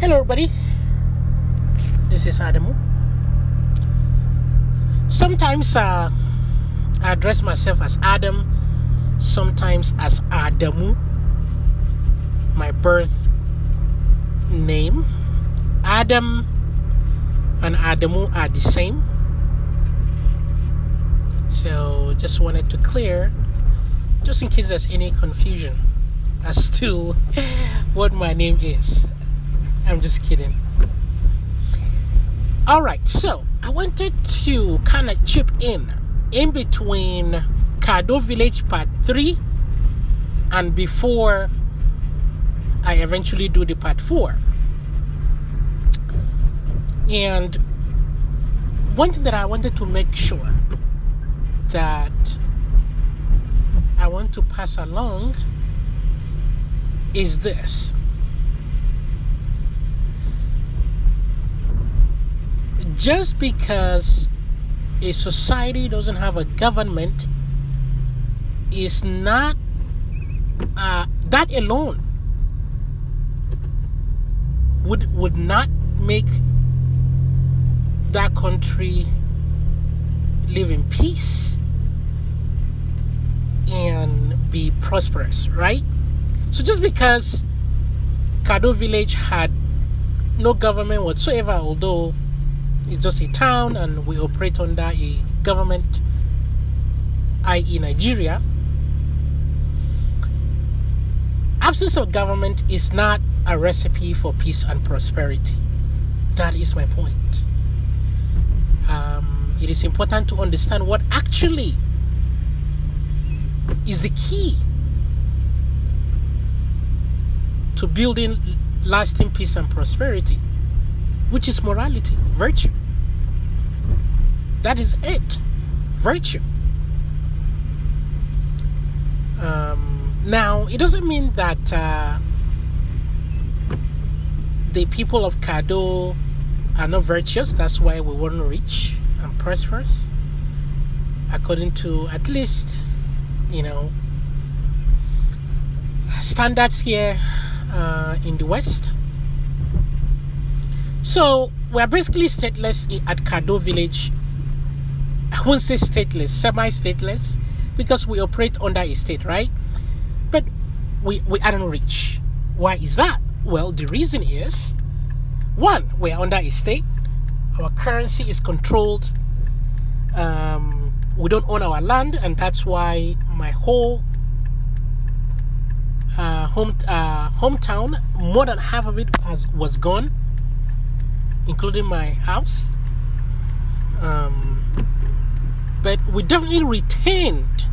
Hello, everybody. This is Adamu. Sometimes I address myself as Adam, sometimes as Adamu. My birth name. Adam and Adamu are the same. So just wanted to clear, just in case there's any confusion as to what my name is. I'm just kidding. Alright, so I wanted to kind of chip in between Kado Village Part 3 and before I eventually do the Part 4. And one thing that I wanted to make sure that I want to pass along is this. Just because a society doesn't have a government is not that alone would not make that country live in peace and be prosperous, right? So just because Kado Village had no government whatsoever, although it's just a town and we operate under a government, i.e. Nigeria, absence of government is not a recipe for peace and prosperity. That is my point. It is important to understand what actually is the key to building lasting peace and prosperity, which is morality, virtue. That is it, virtue. Now, it doesn't mean that the people of Kado are not virtuous. That's why we weren't rich and prosperous, according to at least, standards here in the West. So we're basically stateless at Kado Village. I won't say stateless, semi-stateless, because we operate under a state, right? But we aren't rich. Why is that? Well, the reason is, one, we're under a state. Our currency is controlled. We don't own our land, and that's why my whole hometown, more than half of it was gone, including my house. But we definitely retained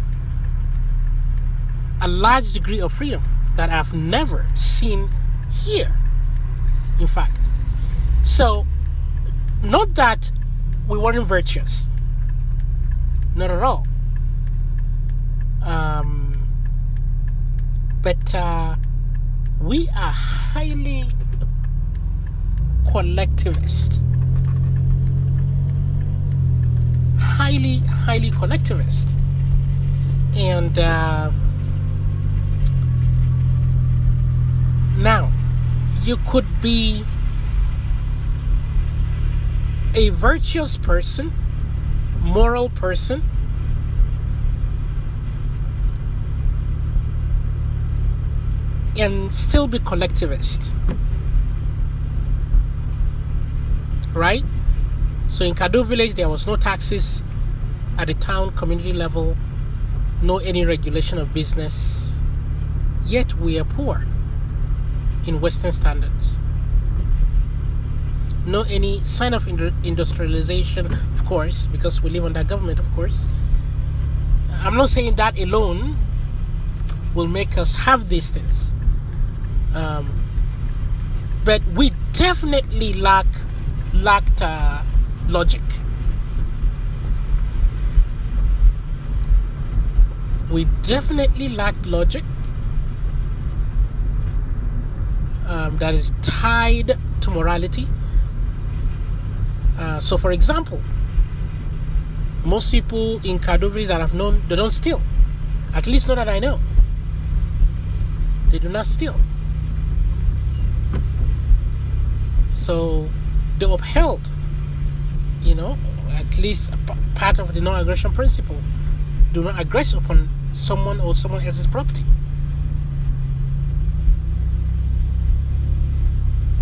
a large degree of freedom that I've never seen here, in fact. So, not that we weren't virtuous. Not at all. But we are highly collectivist. Highly collectivist. And now, you could be a virtuous person, moral person, and still be collectivist, right? So in Kado Village, there was no taxes at the town community level, no any regulation of business, yet we are poor in Western standards. No any sign of industrialization, of course, because we live under government, of course. I'm not saying that alone will make us have these things. But we definitely lacked logic. We definitely lacked logic that is tied to morality. So, for example, most people in Kado Village that I've known, they don't steal. At least not that I know. They do not steal. So they upheld, at least part of the non-aggression principle. Do not aggress upon someone or someone else's property.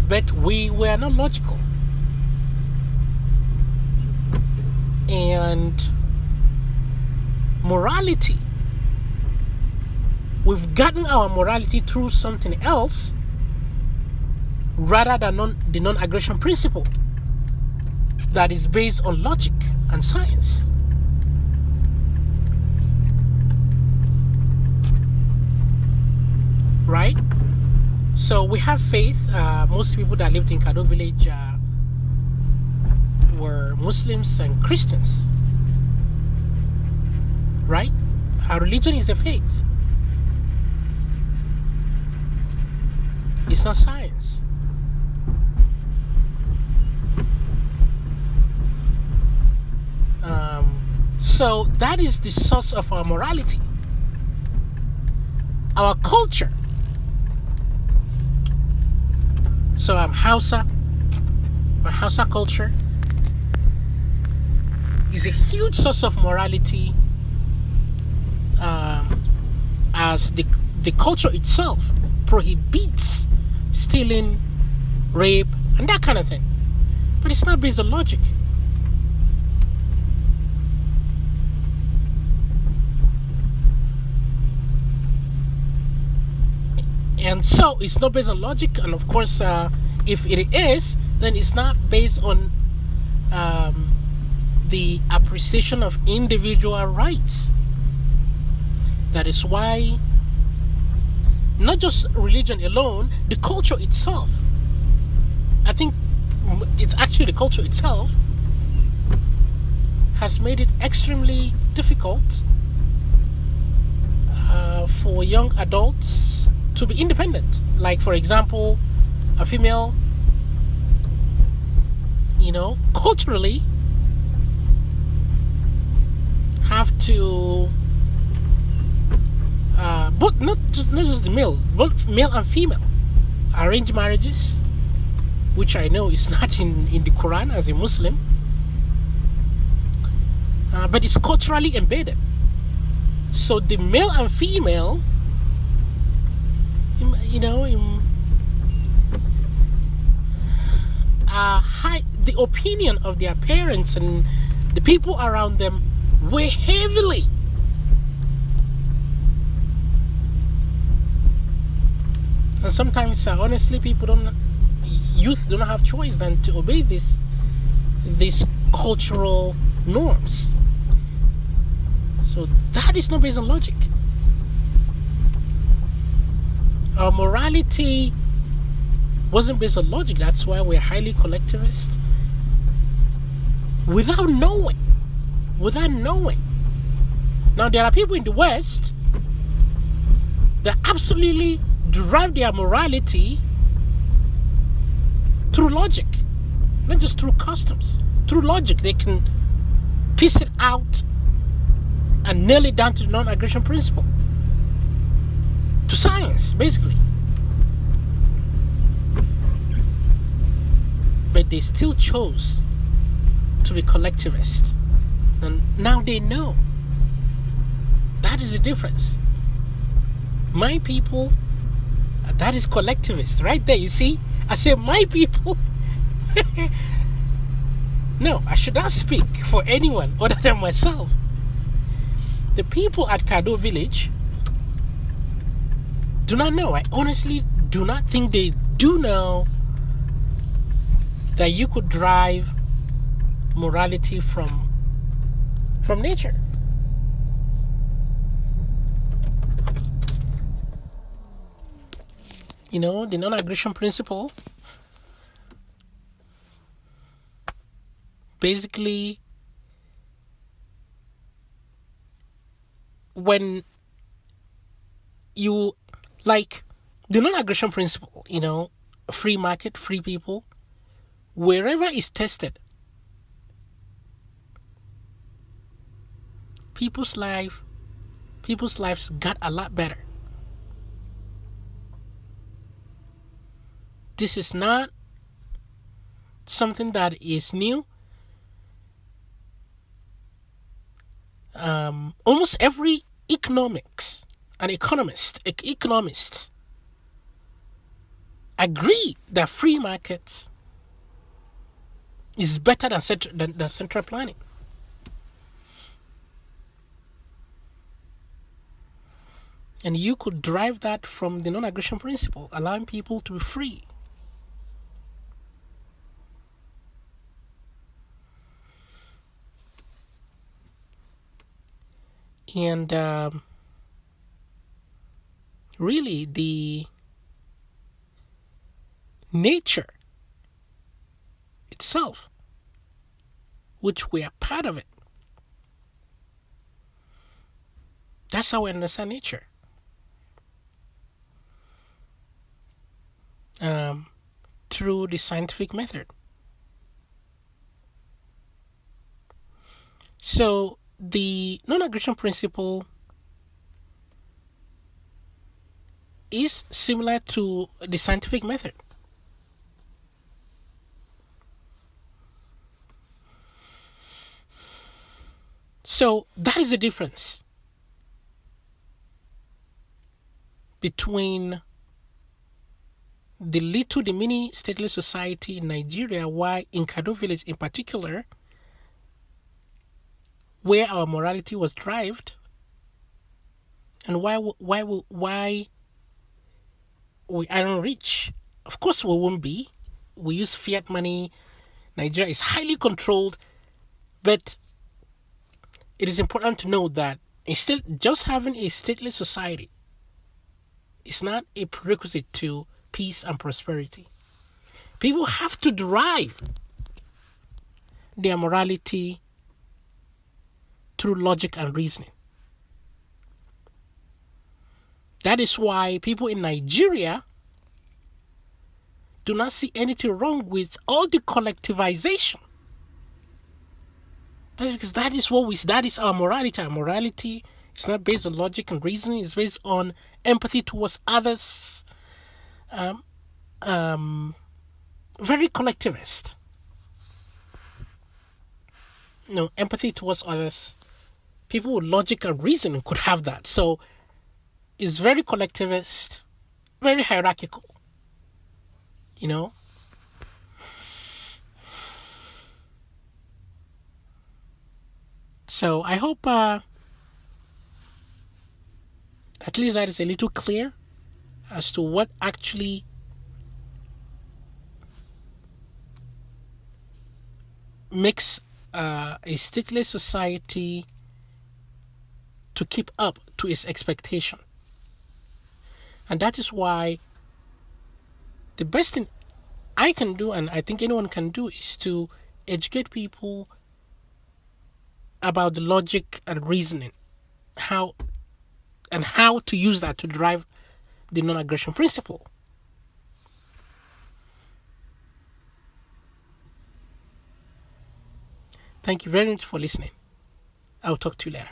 But we were not logical. And morality, we've gotten our morality through something else rather than the non-aggression principle that is based on logic and science. Right? So we have faith. Most people that lived in Kado village were Muslims and Christians. Right? Our religion is a faith. It's not science. So that is the source of our morality. Our culture. So I'm Hausa. My Hausa culture is a huge source of morality, as the culture itself prohibits stealing, rape, and that kind of thing. But it's not based on logic. And so it's not based on logic, and of course, if it is, then it's not based on the appreciation of individual rights. That is why not just religion alone, the culture itself, I think it's actually the culture itself, has made it extremely difficult for young adults to be independent. Like, for example, a female, culturally have to, but not just the male, both male and female, arranged marriages, which I know is not in the Quran as a Muslim, but it's culturally embedded. So the male and female, the opinion of their parents and the people around them weigh heavily. And sometimes, honestly, youth do not have choice than to obey these cultural norms. So that is not based on logic. Our morality wasn't based on logic. That's why we're highly collectivist. Without knowing. Now, there are people in the West that absolutely derive their morality through logic, not just through customs. Through logic, they can piece it out and nail it down to the non-aggression principle, to science, basically. But they still chose to be collectivist, and now they know. That is the difference. My people, that is collectivist right there. You see, I say my people. No, I should not speak for anyone other than myself. The people at Kado village do not know. I honestly do not think they do know that you could drive morality from nature. The non-aggression principle basically, when you, like, the non-aggression principle, free market, free people, wherever it's tested, people's lives got a lot better. This is not something that is new. Almost every economist agree that free markets is better than central planning. And you could derive that from the non-aggression principle, allowing people to be free. And really, the nature itself, which we are part of it, that's how we understand nature. Through the scientific method. So the non-aggression principle is similar to the scientific method. So that is the difference between the mini stateless society in Nigeria, why in Kado village in particular, where our morality was derived, and why we aren't rich. Of course we won't be. We use fiat money. Nigeria is highly controlled, but it is important to know that just having a stateless society is not a prerequisite to peace and prosperity. People have to derive their morality through logic and reasoning. That is why people in Nigeria do not see anything wrong with all the collectivization. That's because that is our morality. Our morality is not based on logic and reasoning. It's based on empathy towards others. Very collectivist. Empathy towards others. People with logic and reasoning could have that. So it's very collectivist, very hierarchical. So I hope at least that is a little clear as to what actually makes a stateless society to keep up to its expectation. And that is why the best thing I can do, and I think anyone can do, is to educate people about the logic and reasoning, how to use that to drive the non-aggression principle. Thank you very much for listening. I'll talk to you later.